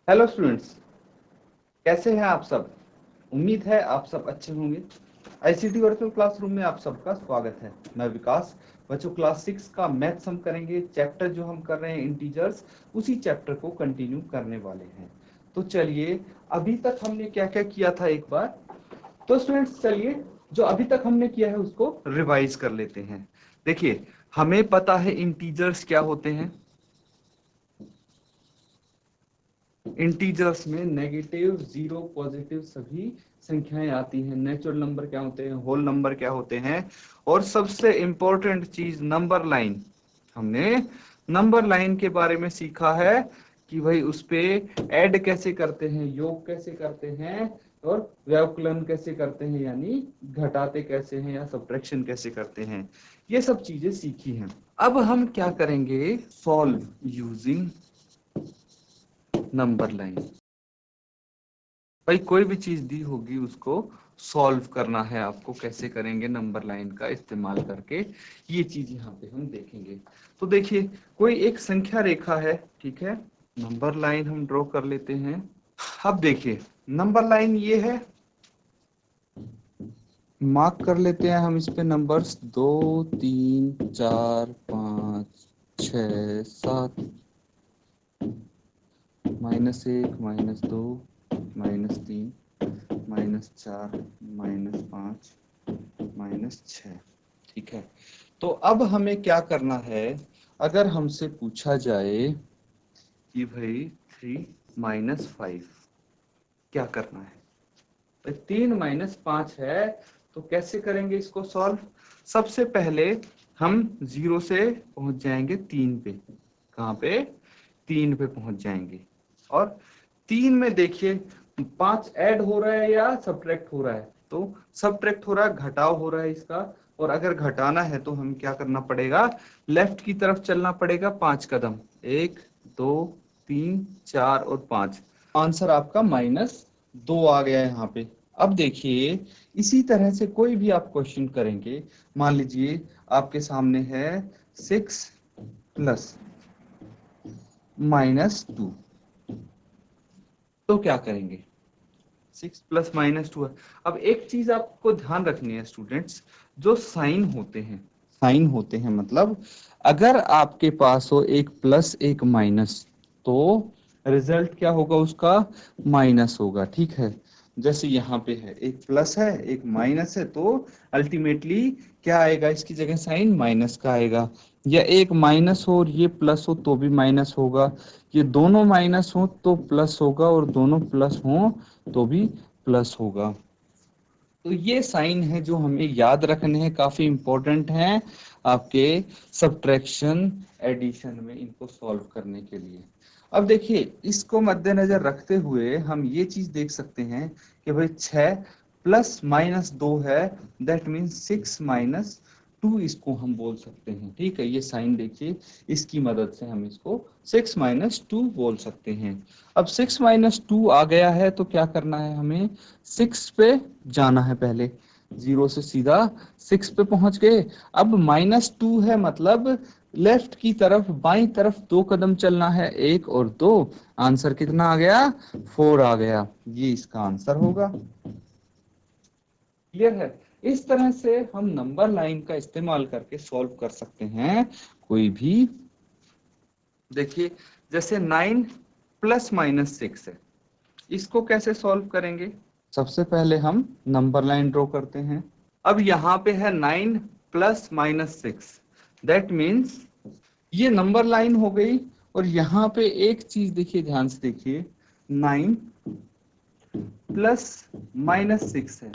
Hello students, कैसे हैं आप सब। उम्मीद है आप सब अच्छे होंगे। आईसीटी वर्चुअल क्लासरूम में आप सबका स्वागत है। मैं विकास। बच्चों, क्लास 6 का मैथ्स हम करेंगे। चैप्टर जो हम कर रहे हैं इंटीजर्स, उसी चैप्टर को कंटिन्यू करने वाले हैं। तो चलिए, अभी तक हमने क्या क्या किया था एक बार। तो स्टूडेंट्स चलिए, जो अभी तक हमने किया है उसको रिवाइज कर लेते हैं। देखिए, हमें पता है इंटीजर्स क्या होते हैं। इंटीजर्स में नेगेटिव, जीरो, पॉजिटिव सभी संख्याएं आती हैं। नेचुरल नंबर क्या होते हैं, होल नंबर क्या होते हैं, और सबसे इंपॉर्टेंट चीज नंबर लाइन। हमने नंबर लाइन के बारे में सीखा है कि भाई उस पे ऐड कैसे करते हैं, योग कैसे करते हैं, और व्यवकलन कैसे करते हैं, यानी घटाते कैसे हैं या सब्ट्रैक्शन कैसे करते हैं। ये सब चीजें सीखी हैं। अब हम क्या करेंगे, सॉल्व यूजिंग नंबर लाइन। भाई कोई भी चीज दी होगी उसको सॉल्व करना है आपको। कैसे करेंगे, नंबर लाइन का इस्तेमाल करके, ये चीज यहाँ पे हम देखेंगे। तो देखिए, कोई एक संख्या रेखा है, ठीक है। नंबर लाइन हम ड्रॉ कर लेते हैं। अब देखिए, नंबर लाइन ये है, मार्क कर लेते हैं हम इस पे नंबर्स 2 3 4 5 6 7, -1 -2 -3 -4 -5 -6, ठीक है। तो अब हमें क्या करना है, अगर हमसे पूछा जाए कि भाई 3 -5 क्या करना है। भाई 3 -5 है, तो कैसे करेंगे इसको सॉल्व। सबसे पहले हम 0 से पहुंच जाएंगे 3 पे। कहाँ पे, 3 पे पहुंच जाएंगे। और 3 में देखिए 5 ऐड हो रहा है या सब्ट्रैक्ट हो रहा है। तो सब्ट्रैक्ट हो रहा है, घटाव हो रहा है इसका। और अगर घटाना है तो हम क्या करना पड़ेगा, लेफ्ट की तरफ चलना पड़ेगा 5 कदम। 1 2 3 4 और 5। आंसर आपका -2 आ गया है यहाँ पे। अब देखिए, इसी तरह से कोई भी आप क्वेश्चन करेंगे, मान लीजिए आपके सामने है 6 प्लस -2, तो क्या करेंगे। 6 प्लस -2 है। अब एक चीज आपको ध्यान रखनी है स्टूडेंट्स, जो साइन होते हैं, साइन होते हैं मतलब अगर आपके पास हो एक प्लस एक माइनस, तो रिजल्ट क्या होगा उसका, माइनस होगा, ठीक है। जैसे यहाँ पे है, एक प्लस है एक माइनस है, तो अल्टीमेटली क्या आएगा, इसकी जगह साइन माइनस का आएगा। या एक माइनस हो और ये प्लस हो तो भी माइनस होगा, ये दोनों माइनस हो तो प्लस होगा, और दोनों प्लस हो तो भी प्लस होगा। तो ये साइन है जो हमें याद रखने हैं, काफी इंपॉर्टेंट हैं आपके सब्ट्रैक्शन एडिशन में, इनको सॉल्व करने के लिए। अब देखिए, इसको मद्देनजर रखते हुए हम ये चीज देख सकते हैं कि भाई 6 प्लस -2 है, दैट मीन्स 6 -2 इसको हम बोल सकते हैं, ठीक है। ये साइन देखिए, इसकी मदद से हम इसको 6 -2 बोल सकते हैं। अब 6 -2 आ गया है तो क्या करना है हमें, 6 पे जाना है पहले। 0 से सीधा 6 पे पहुंच गए। अब -2 है, मतलब लेफ्ट की तरफ बाई तरफ 2 कदम चलना है, 1 और 2। आंसर कितना आ गया, 4 आ गया। ये इसका आंसर होगा। क्लियर है। इस तरह से हम नंबर लाइन का इस्तेमाल करके सॉल्व कर सकते हैं कोई भी। देखिए, जैसे 9 प्लस -6 है, इसको कैसे सॉल्व करेंगे। सबसे पहले हम नंबर लाइन ड्रॉ करते हैं। अब यहाँ पे है 9 प्लस -6, दैट मीन्स ये नंबर लाइन हो गई। और यहाँ पे एक चीज देखिए, ध्यान से देखिए, 9 प्लस -6 है,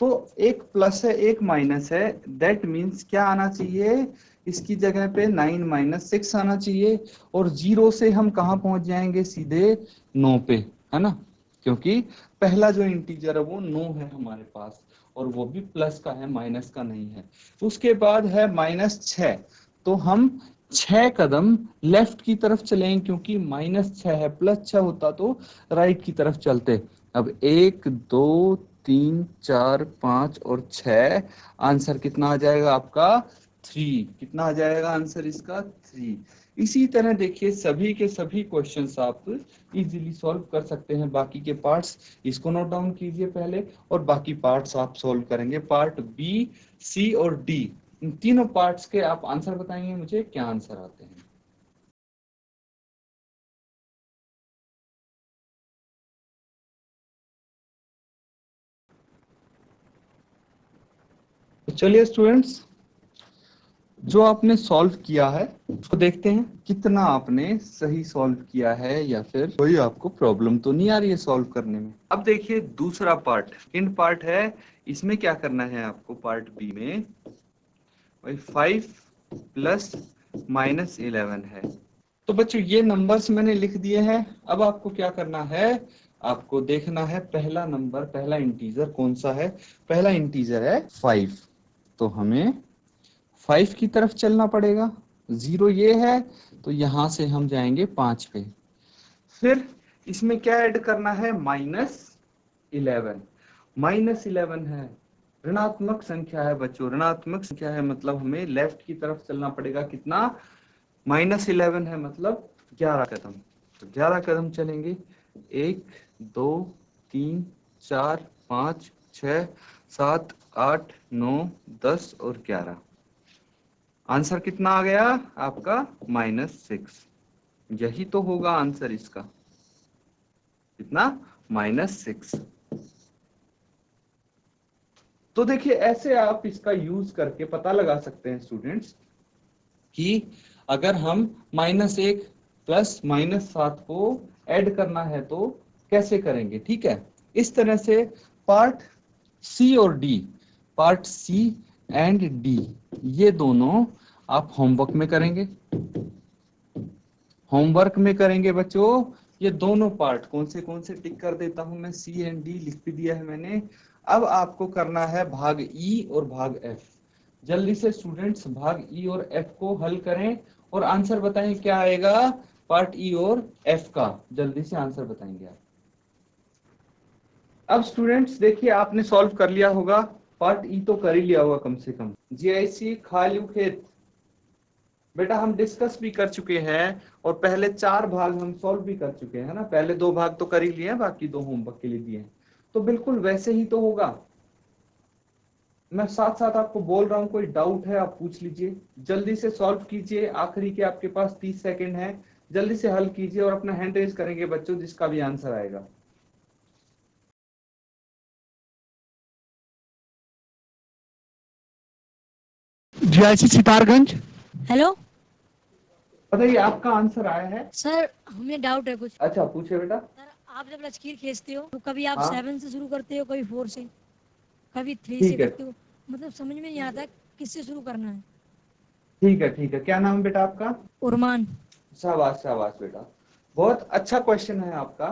तो एक प्लस है एक माइनस है, दैट मीन्स क्या आना चाहिए, इसकी जगह पे 9 -6 आना चाहिए। और 0 से हम कहाँ पहुंच जाएंगे, सीधे 9 पे, है ना। क्योंकि पहला जो इंटीजर है वो 9 है हमारे पास, और वो भी प्लस का है, माइनस का नहीं है। उसके बाद है -6, तो हम 6 कदम लेफ्ट की तरफ चलेंगे, क्योंकि -6 है, +6 होता तो राइट की तरफ चलते। अब 1 2 3 4 5 और 6, आंसर कितना आ जाएगा आपका, 3। कितना आ जाएगा आंसर इसका, 3। इसी तरह देखिए सभी के सभी क्वेश्चंस आप इजीली सॉल्व कर सकते हैं। बाकी के पार्ट्स इसको नोट डाउन कीजिए पहले, और बाकी पार्ट्स आप सॉल्व करेंगे। पार्ट बी, सी और डी, इन तीनों पार्ट्स के आप आंसर बताएंगे मुझे क्या आंसर आते हैं। तो चलिए स्टूडेंट्स, जो आपने सॉल्व किया है उसको देखते हैं कितना आपने सही सॉल्व किया है, या फिर कोई आपको प्रॉब्लम तो नहीं आ रही है सॉल्व करने में। अब देखिए दूसरा पार्ट, सेकंड पार्ट है। इसमें क्या करना है आपको, पार्ट बी में भाई 5 प्लस माइनस 11 है। तो बच्चों ये नंबर्स मैंने लिख दिए हैं। अब आपको क्या करना है, आपको देखना है पहला नंबर, पहला इंटीजर कौन सा है। पहला इंटीजर है 5, तो हमें 5 की तरफ चलना पड़ेगा। 0 ये है, तो यहां से हम जाएंगे 5 पे। फिर इसमें क्या ऐड करना है, -11। -11 है, ऋणात्मक संख्या है बच्चों, ऋणात्मक संख्या है, मतलब हमें लेफ्ट की तरफ चलना पड़ेगा। कितना, -11 है मतलब 11 कदम। तो 11 कदम चलेंगे। 1 2 3 4 5 6 7 8 9 10 और 11। आंसर कितना आ गया आपका, -6। यही तो होगा आंसर इसका, कितना, -6। तो देखिए ऐसे आप इसका यूज करके पता लगा सकते हैं स्टूडेंट्स कि अगर हम -1 प्लस -7 को ऐड करना है तो कैसे करेंगे। ठीक है, इस तरह से पार्ट सी और D, part C and D, ये दोनों आप होमवर्क में करेंगे। होमवर्क में करेंगे बच्चों, ये दोनों पार्ट कौन से टिक कर देता हूं मैं, सी एंड डी लिख भी दिया है मैंने। अब आपको करना है भाग ई और भाग एफ। जल्दी से स्टूडेंट्स भाग ई और एफ को हल करें और आंसर बताएं क्या आएगा पार्ट ई और एफ का। जल्दी से आंसर बताएंगे आप। अब स्टूडेंट्स देखिए आपने सॉल्व कर लिया होगा, पार्ट ई तो कर ही लिया होगा कम से कम। जीआईसी खालू खेत बेटा हम डिस्कस भी कर चुके हैं, और पहले 4 भाग हम सॉल्व भी कर चुके हैं ना। पहले 2 भाग तो कर ही लिए हैं, बाकी 2 होमवर्क के लिए दिए हैं। तो बिल्कुल वैसे ही तो होगा। मैं साथ साथ आपको बोल रहा हूं, कोई डाउट है आप पूछ लीजिए। जल्दी से सॉल्व कीजिए, आखिरी के आपके पास 30 सेकंड है। जल्दी से हल कीजिए और अपना हैंड रेज करेंगे बच्चों जिसका भी आंसर आएगा। जीआईसी सितारगंज। हेलो बताइए आपका आंसर आया है। सर, हमें डाउट है कुछ। अच्छा पूछे बेटा। सर, आप जब लकीर खींचते हो तो कभी आप हाँ 7 से शुरू करते हो, कभी 4 से, कभी 3 से ठीक है, करते हो। मतलब समझ में नहीं आता किससे शुरू करना है। ठीक है। क्या नाम बेटा आपका? उर्मान। शाबाश शाबाश बेटा, बहुत अच्छा क्वेश्चन है आपका।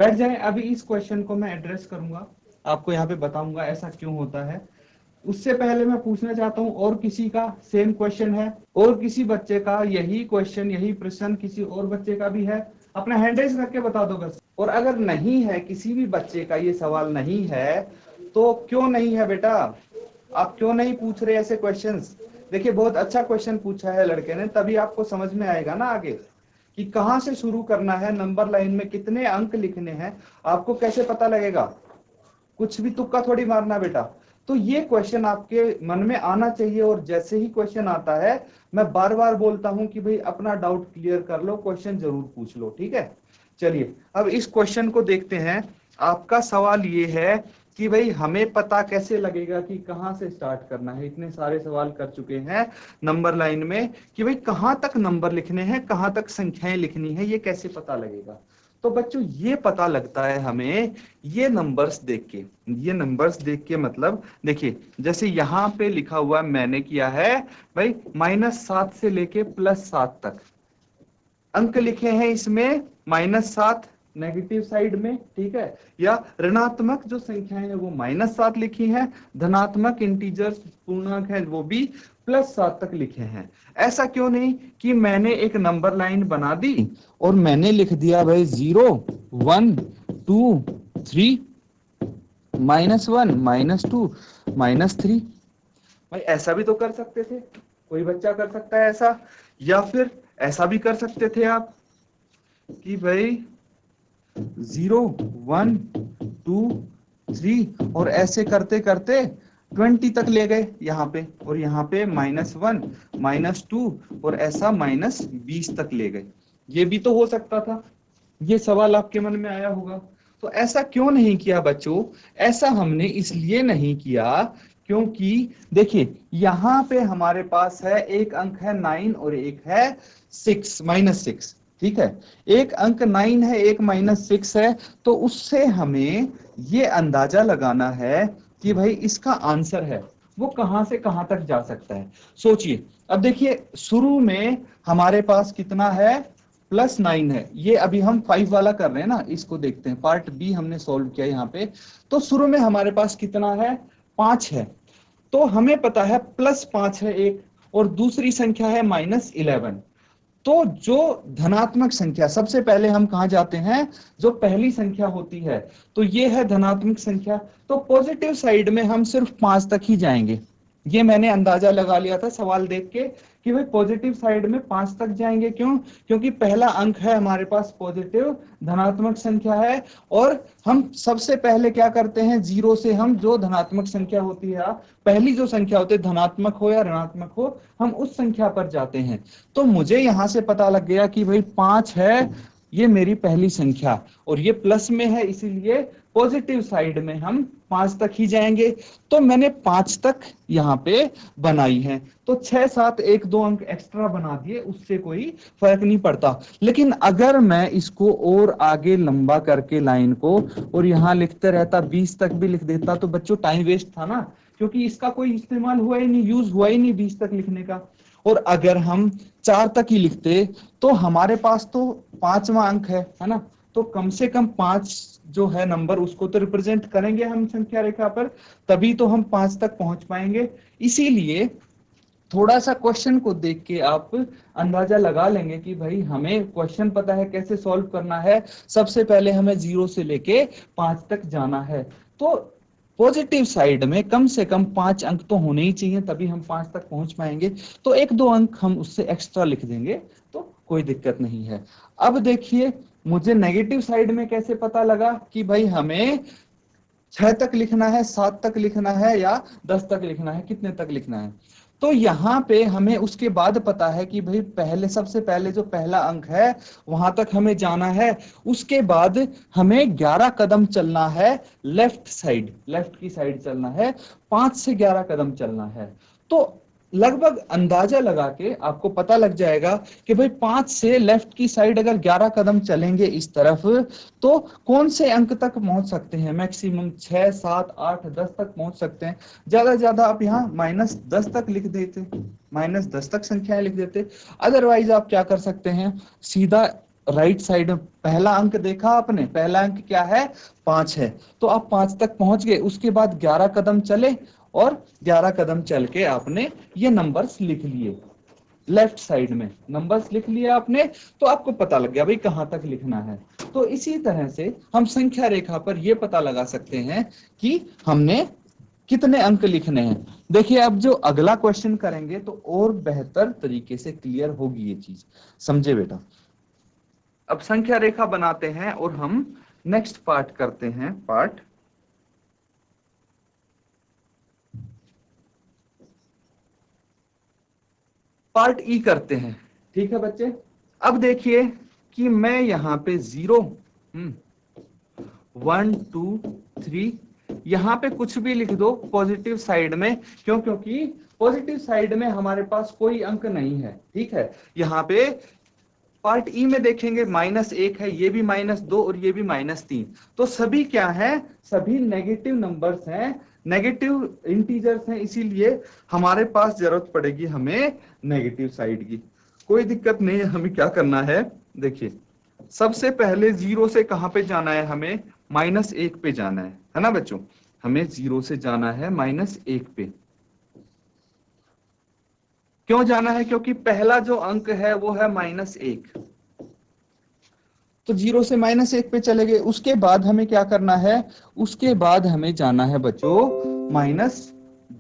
बैठ जाएं, अभी इस क्वेश्चन को मैं एड्रेस करूंगा, आपको यहाँ पे बताऊंगा ऐसा क्यों होता है। उससे पहले मैं पूछना चाहता हूँ, और किसी का सेम क्वेश्चन है, और किसी बच्चे का यही क्वेश्चन, यही प्रश्न किसी और बच्चे का भी है? अपना हैंड रेज करके बता दो बस। और अगर नहीं है, किसी भी बच्चे का ये सवाल नहीं है, तो क्यों नहीं है बेटा, आप क्यों नहीं पूछ रहे ऐसे क्वेश्चंस? देखिए बहुत अच्छा क्वेश्चन पूछा है लड़के ने, तभी आपको समझ में आएगा ना आगे कि कहां से शुरू करना है, नंबर लाइन में कितने अंक लिखने हैं, आपको कैसे पता लगेगा। कुछ भी तुक्का थोड़ी मारना बेटा। तो ये क्वेश्चन आपके मन में आना चाहिए, और जैसे ही क्वेश्चन आता है मैं बार बार बोलता हूं कि भाई अपना डाउट क्लियर कर लो, क्वेश्चन जरूर पूछ लो। ठीक है, चलिए अब इस क्वेश्चन को देखते हैं। आपका सवाल ये है कि भाई हमें पता कैसे लगेगा कि कहां से स्टार्ट करना है। इतने सारे सवाल कर चुके हैं नंबर लाइन में कि भाई कहां तक नंबर लिखने हैं, कहां तक संख्याएं लिखनी है, ये कैसे पता लगेगा। तो बच्चों ये पता लगता है हमें ये नंबर्स देख के। ये नंबर्स देख के मतलब देखिए, जैसे यहाँ पे लिखा हुआ मैंने किया है भाई -7 से लेके +7 तक अंक लिखे हैं इसमें। -7 नेगेटिव साइड में, ठीक है, या ऋणात्मक जो संख्याएं हैं वो -7 लिखी हैं, धनात्मक इंटीजर्स पूर्णांक है वो भी +7 तक लिखे हैं। ऐसा क्यों नहीं कि मैंने एक नंबर लाइन बना दी और मैंने लिख दिया भाई 0 1 2 3 -1 -2 -3। भाई ऐसा भी तो कर सकते थे, कोई बच्चा कर सकता है ऐसा, या फिर ऐसा भी कर सकते थे आप कि भाई 0 1 2 3 और ऐसे करते करते 20 तक ले गए यहाँ पे, और यहाँ पे -1 -2 और ऐसा -20 तक ले गए। ये भी तो हो सकता था। ये सवाल आपके मन में आया होगा। तो ऐसा क्यों नहीं किया बच्चों? ऐसा हमने इसलिए नहीं किया क्योंकि देखिए यहाँ पे हमारे पास है एक अंक है 9 और एक है -6, ठीक है। एक अंक 9 है, एक -6 है, तो उससे हमें ये अंदाजा लगाना है कि भाई इसका आंसर है वो कहां से कहां तक जा सकता है। सोचिए, अब देखिए शुरू में हमारे पास कितना है, +9 है। ये अभी हम 5 वाला कर रहे हैं ना, इसको देखते हैं, पार्ट बी हमने सॉल्व किया यहाँ पे। तो शुरू में हमारे पास कितना है, 5 है। तो हमें पता है +5 है एक, और दूसरी संख्या है -11। तो जो धनात्मक संख्या, सबसे पहले हम कहा जाते हैं, जो पहली संख्या होती है, तो ये है धनात्मक संख्या। तो पॉजिटिव साइड में हम सिर्फ 5 तक ही जाएंगे। ये मैंने अंदाजा लगा लिया था सवाल देख के कि भाई पॉजिटिव साइड में 5 तक जाएंगे। क्यों? क्योंकि पहला अंक है हमारे पास पॉजिटिव धनात्मक संख्या है, और हम सबसे पहले क्या करते हैं, 0 से हम जो धनात्मक संख्या होती है, पहली जो संख्या होती है, धनात्मक हो या ऋणात्मक हो, हम उस संख्या पर जाते हैं। तो मुझे यहां से पता लग गया कि भाई 5 है, ये मेरी पहली संख्या, और ये प्लस में है, इसीलिए पॉजिटिव साइड में हम 5 तक ही जाएंगे। तो मैंने 5 तक यहाँ पे बनाई है। तो 6 7 1 2 अंक एक्स्ट्रा बना दिए, उससे कोई फर्क नहीं पड़ता। लेकिन अगर मैं इसको और आगे लंबा करके लाइन को और यहाँ लिखते रहता, 20 तक भी लिख देता, तो बच्चों टाइम वेस्ट था ना, क्योंकि इसका कोई इस्तेमाल हुआ ही नहीं, यूज हुआ ही नहीं 20 तक लिखने का। और अगर हम 4 तक ही लिखते तो हमारे पास तो 5वां अंक है ना, तो कम से कम 5 जो है नंबर, उसको तो रिप्रेजेंट करेंगे हम संख्या रेखा पर, तभी तो हम 5 तक पहुंच पाएंगे। इसीलिए थोड़ा सा क्वेश्चन को देख के आप अंदाजा लगा लेंगे कि भाई हमें क्वेश्चन पता है कैसे सॉल्व करना है। सबसे पहले हमें 0 से लेके 5 तक जाना है। तो पॉजिटिव साइड में कम से कम 5 अंक तो होने ही चाहिए, तभी हम 5 तक पहुंच पाएंगे। तो 1 2 अंक हम उससे एक्स्ट्रा लिख देंगे, तो कोई दिक्कत नहीं है। अब देखिए, मुझे नेगेटिव साइड में कैसे पता लगा कि भाई हमें 6 तक लिखना है, 7 तक लिखना है, या 10 तक लिखना है, कितने तक लिखना है। तो यहाँ पे हमें उसके बाद पता है कि भाई पहले, सबसे पहले जो पहला अंक है वहां तक हमें जाना है। उसके बाद हमें 11 कदम चलना है लेफ्ट साइड, लेफ्ट की साइड चलना है, 5 से 11 कदम चलना है। तो लगभग अंदाजा लगा के आपको पता लग जाएगा कि भाई 5 से लेफ्ट की साइड अगर 11 कदम चलेंगे इस तरफ, तो कौन से अंक तक पहुंच सकते हैं। मैक्सिमम 6 7 8 10 तक पहुंच सकते हैं। ज्यादा ज्यादा आप यहाँ -10 तक लिख देते, -10 तक संख्याएं लिख देते। अदरवाइज आप क्या कर सकते हैं, सीधा राइट साइड में पहला अंक देखा आपने, पहला अंक क्या है, 5 है, तो आप 5 तक पहुंच गए। उसके बाद 11 कदम चले, और 11 कदम चल के आपने ये नंबर्स लिख लिए, लेफ्ट साइड में नंबर्स लिख लिए आपने, तो आपको पता लग गया भाई कहां तक लिखना है। तो इसी तरह से हम संख्या रेखा पर ये पता लगा सकते हैं कि हमने कितने अंक लिखने हैं। देखिए, अब जो अगला क्वेश्चन करेंगे तो और बेहतर तरीके से क्लियर होगी ये चीज, समझे बेटा। अब संख्या रेखा बनाते हैं और हम नेक्स्ट पार्ट करते हैं, पार्ट ई करते हैं। ठीक है बच्चे, अब देखिए कि मैं यहाँ पे 0 1 2 3 यहाँ पे कुछ भी लिख दो पॉजिटिव साइड में। क्यों? क्योंकि पॉजिटिव साइड में हमारे पास कोई अंक नहीं है। ठीक है, यहाँ पे पार्ट ई में देखेंगे -1 है, ये भी -2 और ये भी -3, तो सभी क्या है, सभी नेगेटिव नंबर्स हैं, नेगेटिव इंटीजर्स हैं, इसीलिए हमारे पास जरूरत पड़ेगी हमें नेगेटिव साइड की। कोई दिक्कत नहीं है, हमें क्या करना है, देखिए सबसे पहले 0 से कहां पे जाना है, हमें -1 पे जाना है ना बच्चों। हमें 0 से जाना है -1 पे। क्यों जाना है? क्योंकि पहला जो अंक है वो है -1, तो 0 से -1 पे चले गए। उसके बाद हमें क्या करना है, उसके बाद हमें जाना है बच्चों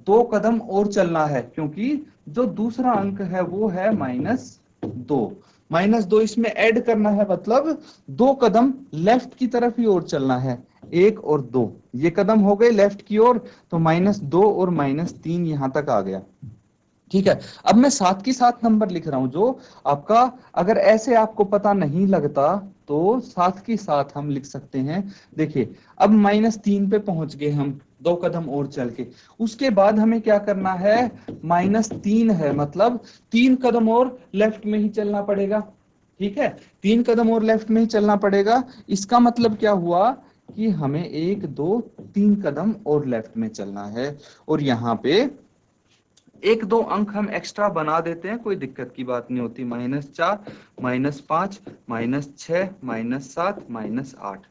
2 कदम और चलना है, क्योंकि जो दूसरा अंक है वो है -2। -2 इसमें ऐड करना है, मतलब 2 कदम लेफ्ट की तरफ ही और चलना है, 1 और 2 ये कदम हो गए लेफ्ट की ओर, तो -2 और -3 यहां तक आ गया। ठीक है, अब मैं साथ के साथ नंबर लिख रहा हूं जो आपका, अगर ऐसे आपको पता नहीं लगता तो साथ के साथ हम लिख सकते हैं। देखिए अब -3 पे पहुंच गए हम 2 कदम और चल के, उसके बाद हमें क्या करना है, -3 है, मतलब 3 कदम और लेफ्ट में ही चलना पड़ेगा। ठीक है, 3 कदम और लेफ्ट में ही चलना पड़ेगा। इसका मतलब क्या हुआ कि हमें 1 2 3 कदम और लेफ्ट में चलना है, और यहाँ पे 1 2 अंक हम एक्स्ट्रा बना देते हैं, कोई दिक्कत की बात नहीं होती। -4 -5 -6 -7 -8।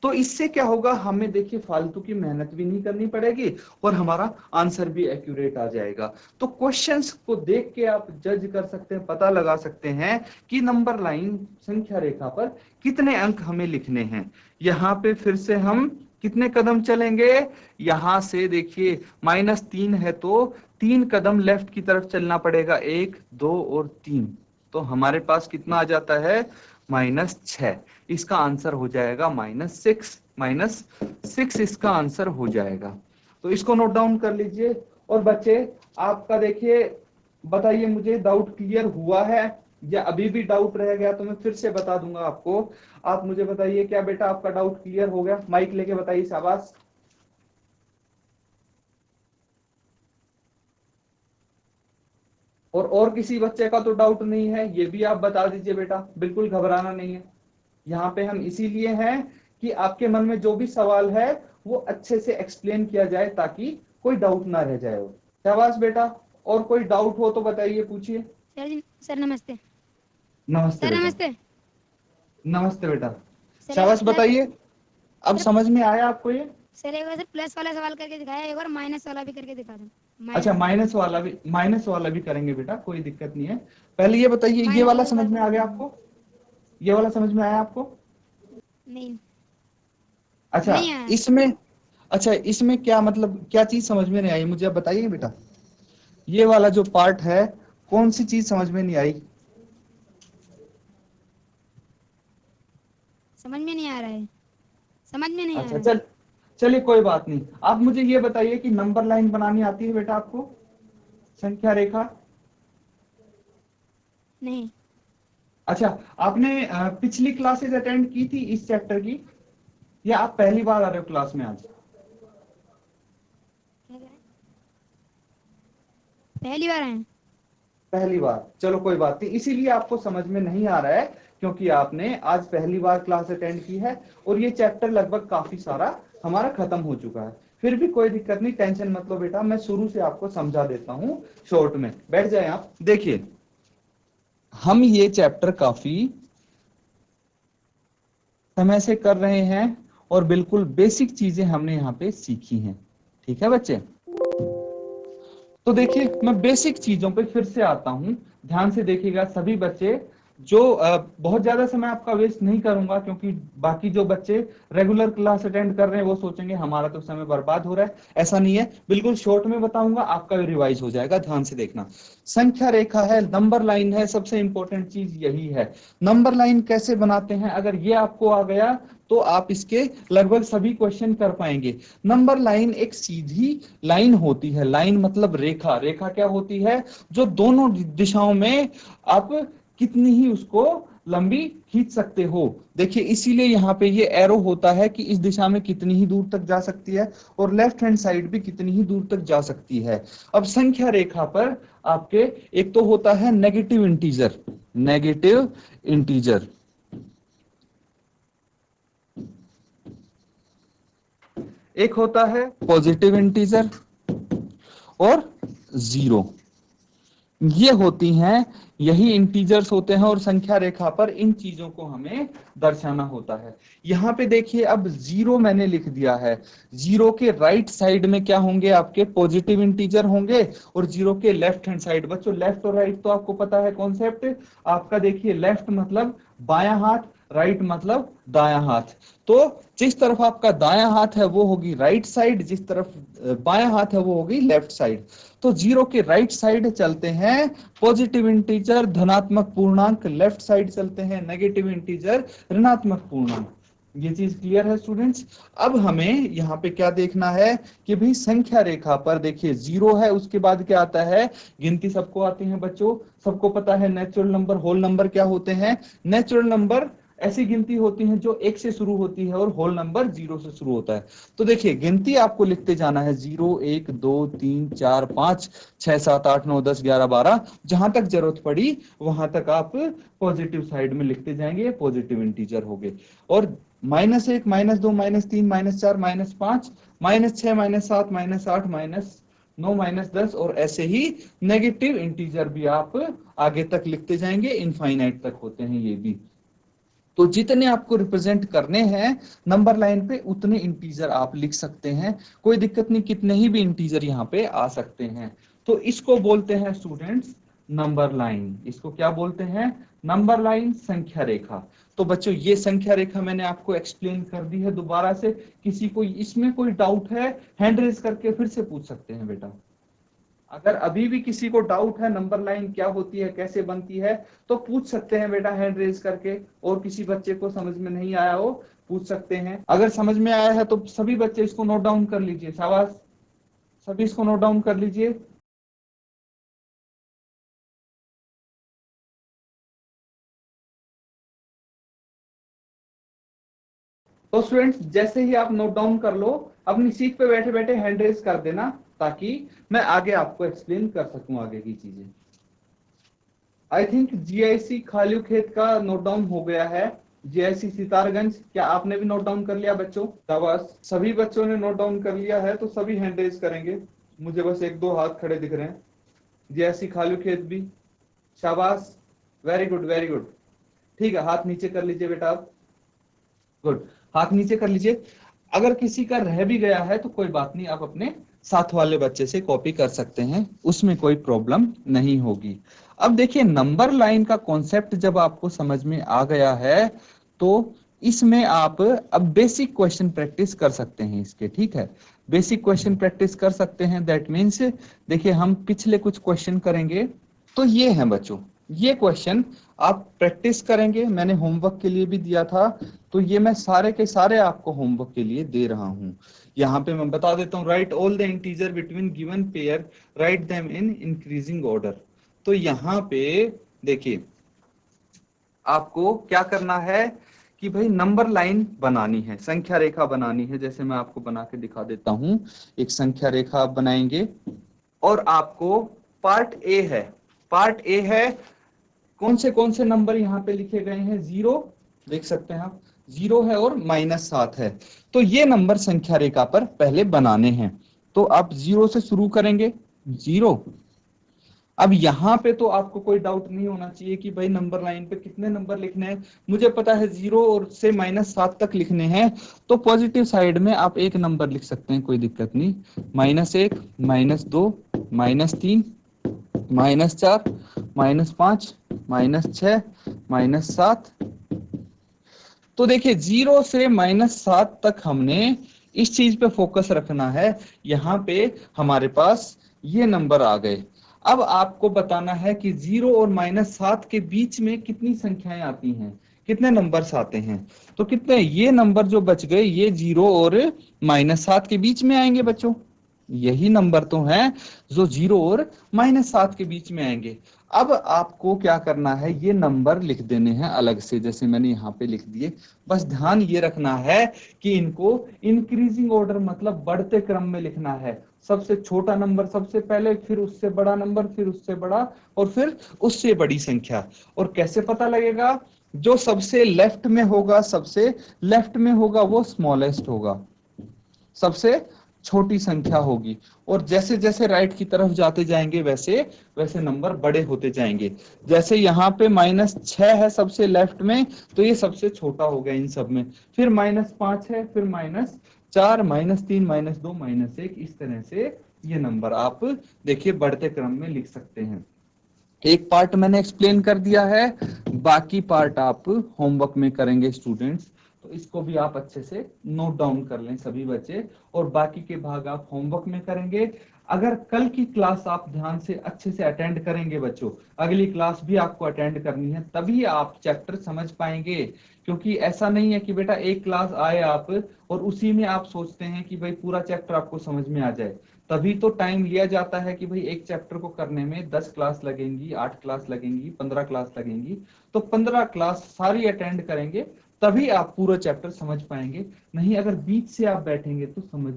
तो इससे क्या होगा, हमें देखिए फालतू की मेहनत भी नहीं करनी पड़ेगी और हमारा आंसर भी एक्यूरेट आ जाएगा। तो क्वेश्चंस को देख के आप जज कर सकते हैं, पता लगा सकते हैं कि नंबर लाइन संख्या रेखा पर कितने अंक हमें लिखने हैं। यहाँ पे फिर से हम कितने कदम चलेंगे, यहां से देखिए -3 है तो 3 कदम लेफ्ट की तरफ चलना पड़ेगा, 1 2 और 3। तो हमारे पास कितना आ जाता है, -6। इसका आंसर हो जाएगा -6 इसका आंसर हो जाएगा। तो इसको नोट डाउन कर लीजिए। और बच्चे आपका देखिए, बताइए मुझे डाउट क्लियर हुआ है या अभी भी डाउट रह गया, तो मैं फिर से बता दूंगा आपको। आप मुझे बताइए, क्या बेटा आपका डाउट क्लियर हो गया? माइक लेके बताइए, शाबाश। और किसी बच्चे का तो डाउट नहीं है, ये भी आप बता दीजिए बेटा, बिल्कुल घबराना नहीं है। यहाँ पे हम इसीलिए हैं कि आपके मन में जो भी सवाल है वो अच्छे से एक्सप्लेन किया जाए ताकि कोई डाउट ना रह जाए। शाबाश बेटा, और कोई डाउट हो तो बताइए, पूछिए। सर नमस्ते। नमस्ते सर बेटा। नमस्ते। नमस्ते बेटा, सर शाबाश बताइए। अब समझ में आया आपको ये? सर एक बार सर प्लस वाला सवाल करके दिखाया, एक बार माइनस वाला भी करके दिखा दो। अच्छा, माइनस वाला भी करेंगे बेटा, कोई दिक्कत नहीं है। पहले ये बताइए, ये वाला समझ में आ गया आपको? ये वाला समझ में आया आपको? नहीं। अच्छा नहीं आया। इसमें, अच्छा इसमें क्या मतलब, क्या चीज समझ में नहीं आई मुझे आप बताइए बेटा। ये वाला जो पार्ट है, कौन सी चीज समझ में नहीं आई? समझ में नहीं आ रहा है, समझ में नहीं आ अच्छा रहा है। चलिए कोई बात नहीं। आप मुझे ये बताइए कि नंबर लाइन बनानी आती है बेटा आपको, संख्या रेखा? नहीं। अच्छा, आपने पिछली क्लासेस अटेंड की थी इस चैप्टर की, या आप पहली बार आ रहे हो क्लास में आज? पहली बार आए। पहली बार, चलो कोई बात नहीं, इसीलिए आपको समझ में नहीं आ रहा है क्योंकि आपने आज पहली बार क्लास अटेंड की है और ये चैप्टर लगभग काफी सारा हमारा खत्म हो चुका है। फिर भी कोई दिक्कत नहीं, टेंशन मत लो बेटा, मैं शुरू से आपको समझा देता हूं शॉर्ट में। बैठ जाए आप। देखिए हम ये चैप्टर काफी समय से कर रहे हैं और बिल्कुल बेसिक चीजें हमने यहाँ पे सीखी हैं। ठीक है बच्चे, तो देखिए मैं बेसिक चीजों पे फिर से आता हूं, ध्यान से देखिएगा सभी बच्चे। जो बहुत ज्यादा समय आपका वेस्ट नहीं करूंगा क्योंकि बाकी जो बच्चे रेगुलर क्लास अटेंड कर रहे हैं वो सोचेंगे हमारा तो समय बर्बाद हो रहा है। ऐसा नहीं है, बिल्कुल शॉर्ट में बताऊंगा, आपका भी रिवाइज हो जाएगा। ध्यान से देखना, संख्या रेखा है, नंबर लाइन है, सबसे इंपॉर्टेंट चीज यही है। नंबर लाइन कैसे बनाते हैं, अगर ये आपको आ गया तो आप इसके लगभग सभी क्वेश्चन कर पाएंगे। नंबर लाइन एक सीधी लाइन होती है, लाइन मतलब रेखा। रेखा क्या होती है, जो दोनों दिशाओं में आप कितनी ही उसको लंबी खींच सकते हो। देखिए इसीलिए यहाँ पे ये एरो होता है कि इस दिशा में कितनी ही दूर तक जा सकती है और लेफ्ट हैंड साइड भी कितनी ही दूर तक जा सकती है। अब संख्या रेखा पर आपके एक तो होता है नेगेटिव इंटीजर, नेगेटिव इंटीजर, एक होता है पॉजिटिव इंटीजर और जीरो। ये होती हैं, यही इंटीजर्स होते हैं और संख्या रेखा पर इन चीजों को हमें दर्शाना होता है। यहाँ पे देखिए अब जीरो मैंने लिख दिया है, जीरो के राइट साइड में क्या होंगे, आपके पॉजिटिव इंटीजर होंगे और जीरो के लेफ्ट हैंड साइड, बच्चों लेफ्ट और राइट तो आपको पता है कॉन्सेप्ट आपका। देखिए लेफ्ट मतलब बायां हाथ, राइट मतलब दायां हाथ। तो जिस तरफ आपका दायां हाथ है वो होगी राइट साइड, जिस तरफ बायां हाथ है वो होगी लेफ्ट साइड। तो जीरो के राइट साइड चलते हैं पॉजिटिव इंटीजर धनात्मक पूर्णांक, लेफ्ट साइड चलते हैं नेगेटिव इंटीजर ऋणात्मक पूर्णांक। ये चीज क्लियर है स्टूडेंट्स। अब हमें यहाँ पे क्या देखना है कि भाई संख्या रेखा पर देखिए जीरो है, उसके बाद क्या आता है, गिनती सबको आती है बच्चों, सबको पता है नेचुरल नंबर होल नंबर क्या होते हैं। नेचुरल नंबर ऐसी गिनती होती है जो एक से शुरू होती है और होल नंबर जीरो से शुरू होता है। तो देखिए गिनती आपको लिखते जाना है 0 1 2 3 4 5 6 7 8 9 10 11 12, जहां तक जरूरत पड़ी वहां तक आप पॉजिटिव साइड में लिखते जाएंगे, पॉजिटिव इंटीजर हो गए। और -1 -2 -3 -4 -5 -6 -7 -8 -9 -10 और ऐसे ही नेगेटिव इंटीजर भी आप आगे तक लिखते जाएंगे, इनफाइनाइट तक होते हैं ये भी। तो जितने आपको रिप्रेजेंट करने हैं नंबर लाइन पे उतने इंटीजर आप लिख सकते हैं, कोई दिक्कत नहीं, कितने ही भी इंटीजर यहाँ पे आ सकते हैं। तो इसको बोलते हैं स्टूडेंट्स नंबर लाइन। इसको क्या बोलते हैं, नंबर लाइन, संख्या रेखा। तो बच्चों ये संख्या रेखा मैंने आपको एक्सप्लेन कर दी है दोबारा से। किसी को इसमें कोई डाउट है हैंड रेज करके फिर से पूछ सकते हैं बेटा। अगर अभी भी किसी को डाउट है नंबर लाइन क्या होती है कैसे बनती है तो पूछ सकते हैं बेटा हैंड रेज करके। और किसी बच्चे को समझ में नहीं आया हो पूछ सकते हैं, अगर समझ में आया है तो सभी बच्चे इसको नोट डाउन कर लीजिए। शाबाश, सभी इसको नोट डाउन कर लीजिए। तो स्टूडेंट्स जैसे ही आप नोट डाउन कर लो अपनी सीट पे बैठे बैठे हैंड रेज कर देना ताकि मैं आगे आपको एक्सप्लेन कर सकूं आगे की चीजें। आई थिंक जीआईसी खालियो खेत का नोट डाउन हो गया है। जीआईसी सितारगंज, क्या आपने भी नोट डाउन कर लिया बच्चों? शाबाश, सभी बच्चों ने नोट डाउन कर लिया है तो सभी हैंड रेज करेंगे। मुझे बस एक दो हाथ खड़े दिख रहे हैं। जीआईसी खालियो खेत भी, शाबाश, वेरी गुड वेरी गुड। ठीक है, हाथ नीचे कर लीजिए बेटा आप। गुड, हाथ नीचे कर लीजिए। अगर किसी का रह भी गया है तो कोई बात नहीं, आप अपने साथ वाले बच्चे से कॉपी कर सकते हैं, उसमें कोई प्रॉब्लम नहीं होगी। अब देखिए नंबर लाइन का कॉन्सेप्ट जब आपको समझ में आ गया है तो इसमें आप अब बेसिक क्वेश्चन प्रैक्टिस कर सकते हैं इसके। ठीक है, बेसिक क्वेश्चन प्रैक्टिस कर सकते हैं। दैट मीन्स देखिए हम पिछले कुछ क्वेश्चन करेंगे। तो ये हैं बच्चों, ये क्वेश्चन आप प्रैक्टिस करेंगे, मैंने होमवर्क के लिए भी दिया था। तो ये मैं सारे के सारे आपको होमवर्क के लिए दे रहा हूं। यहाँ पे मैं बता देता हूँ, right all the integer between given pair, write them in increasing order. तो यहाँ पे देखिए आपको क्या करना है कि भाई नंबर लाइन बनानी है, संख्या रेखा बनानी है। जैसे मैं आपको बना के दिखा देता हूं, एक संख्या रेखा आप बनाएंगे और आपको पार्ट ए है, पार्ट ए है कौन से नंबर यहाँ पे लिखे गए हैं, 0 देख सकते हैं आप, 0 है और -7 है। तो ये नंबर संख्या रेखा पर पहले बनाने हैं। तो आप 0 से शुरू करेंगे, 0। अब यहाँ पे तो आपको कोई डाउट नहीं होना चाहिए कि भाई नंबर लाइन पे कितने नंबर लिखने हैं। मुझे पता है 0 और से -7 तक लिखने हैं। तो पॉजिटिव साइड में आप एक नंबर लिख सकते हैं, कोई दिक्कत नहीं, -1 -2 -3 -4 -5 -6 -7। तो देखिए 0 से -7 तक हमने इस चीज पे फोकस रखना है। यहाँ पे हमारे पास ये नंबर आ गए। अब आपको बताना है कि 0 और -7 के बीच में कितनी संख्याएं आती हैं, कितने नंबर्स आते हैं। तो कितने, ये नंबर जो बच गए ये 0 और -7 के बीच में आएंगे बच्चों। यही नंबर तो हैं जो 0 और -7 के बीच में आएंगे। अब आपको क्या करना है, ये नंबर लिख देने हैं अलग से, जैसे मैंने यहाँ पे लिख दिए। बस ध्यान ये रखना है कि इनको इंक्रीजिंग ऑर्डर मतलब बढ़ते क्रम में लिखना है। सबसे छोटा नंबर सबसे पहले, फिर उससे बड़ा नंबर, फिर उससे बड़ा और फिर उससे बड़ी संख्या। और कैसे पता लगेगा, जो सबसे लेफ्ट में होगा, सबसे लेफ्ट में होगा वो स्मॉलेस्ट होगा, सबसे छोटी संख्या होगी। और जैसे जैसे राइट की तरफ जाते जाएंगे वैसे वैसे नंबर बड़े होते जाएंगे। जैसे यहाँ पे -6 है सबसे लेफ्ट में, तो ये सबसे छोटा हो गया इन सब में। फिर -5 है, फिर -4 -3 -2 -1, इस तरह से ये नंबर आप देखिए बढ़ते क्रम में लिख सकते हैं। एक पार्ट मैंने एक्सप्लेन कर दिया है, बाकी पार्ट आप होमवर्क में करेंगे स्टूडेंट्स। तो इसको भी आप अच्छे से नोट डाउन कर लें सभी बच्चे, और बाकी के भाग आप होमवर्क में करेंगे। अगर कल की क्लास आप ध्यान से अच्छे से अटेंड करेंगे बच्चों, अगली क्लास भी आपको अटेंड करनी है, तभी आप चैप्टर समझ पाएंगे। क्योंकि ऐसा नहीं है कि बेटा एक क्लास आए आप और उसी में आप सोचते हैं कि भाई पूरा चैप्टर आपको समझ में आ जाए। तभी तो टाइम लिया जाता है कि भाई एक चैप्टर को करने में 10 क्लास लगेंगी, 8 क्लास लगेंगी, 15 क्लास लगेंगी। तो 15 क्लास सारी अटेंड करेंगे तभी आप पूरा चैप्टर समझ पाएंगे। नहीं अगर बीच से आप बैठेंगे तो समझ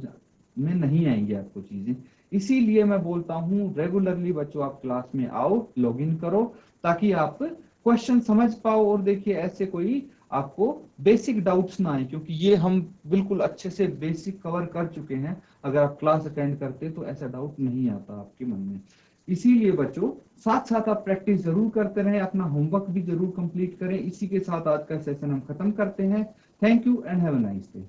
में नहीं आएंगी आपको चीजें। इसीलिए मैं बोलता हूँ रेगुलरली बच्चों आप क्लास में आओ, लॉग इन करो, ताकि आप क्वेश्चन समझ पाओ। और देखिए ऐसे कोई आपको बेसिक डाउट्स ना आए, क्योंकि ये हम बिल्कुल अच्छे से बेसिक कवर कर चुके हैं। अगर आप क्लास अटेंड करते तो ऐसा डाउट नहीं आता आपके मन में। इसीलिए बच्चों साथ साथ आप प्रैक्टिस जरूर करते रहें, अपना होमवर्क भी जरूर कंप्लीट करें। इसी के साथ आज का सेशन हम खत्म करते हैं। Thank you and have a nice day.